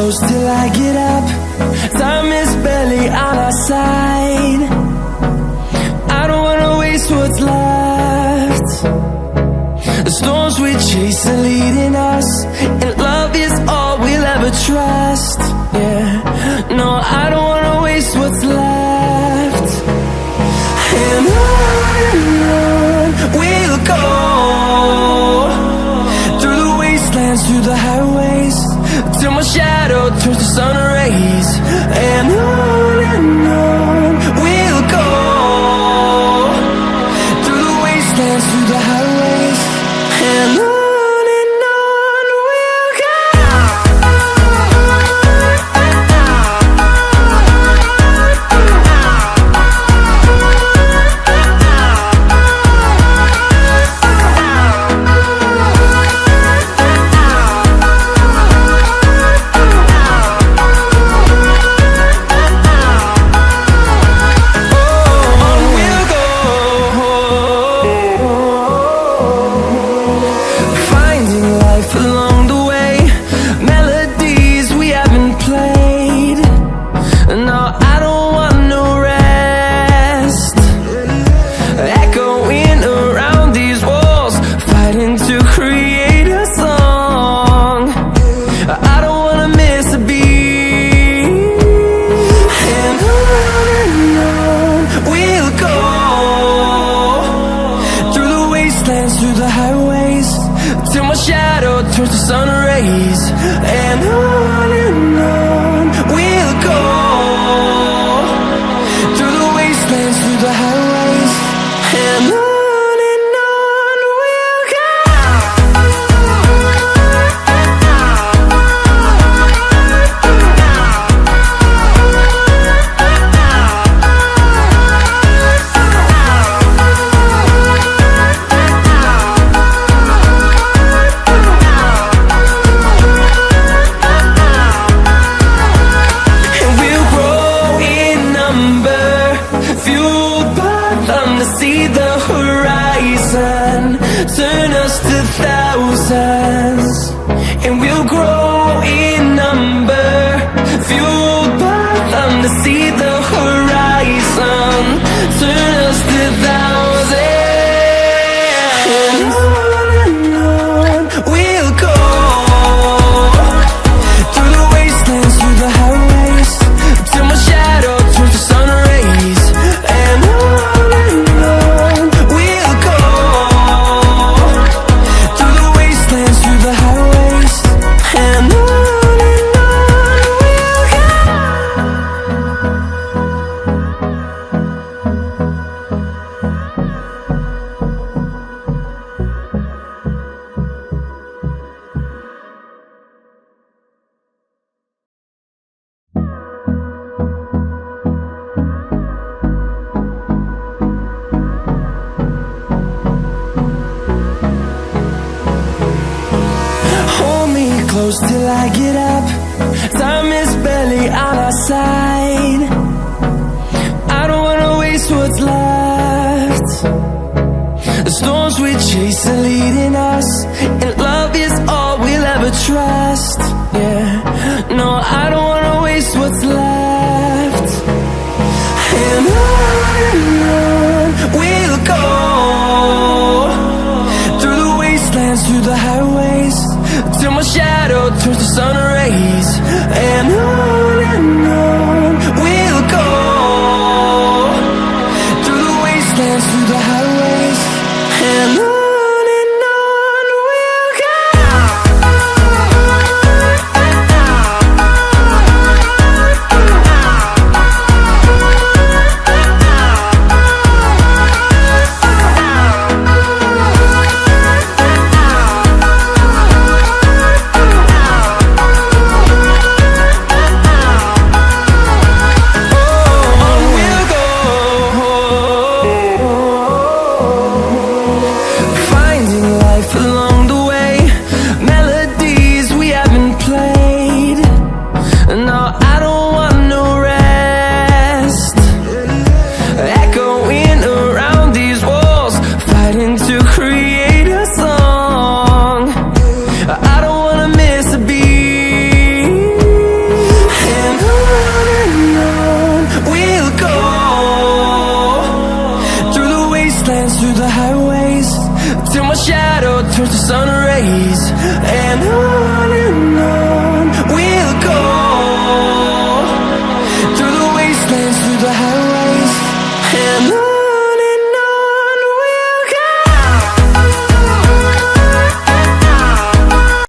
close till I get up. Time is barely on our side. I don't wanna waste what's left. The storms we chase are leading us, and love is all we'll ever trust. Yeah, no, I don't wanna waste what's left. And on we'll go, through the wastelands, through the highways, till my shadow turns to sun rays. And on we'll go, through the wastelands, through the highways, and on we'll go. Through the highways, till my shadow turns to sun rays. And on we'll go, through the wastelands, through the highways, and on we'll go. See the horizon turn us to thousands, and we'll grow in number, fueled by them. To see the horizon turn us to thousands, and on we'll go, through the wastelands, through the highways, till my shadow turns to sun rays. And close till I get up. Time is barely on our side. I don't wanna waste what's left. The storms we chase are leading us, and love is all we'll ever trust. Yeah, no, I don't wanna waste what's left. And on we'll go, through the wastelands, through the highways, till my shadow turns to sun rays. And on we'll go, through the wastelands, through the highways, and on we'll go. through the highways, till my shadow turns to sun rays. And on we'll go, through the wastelands, through the highways.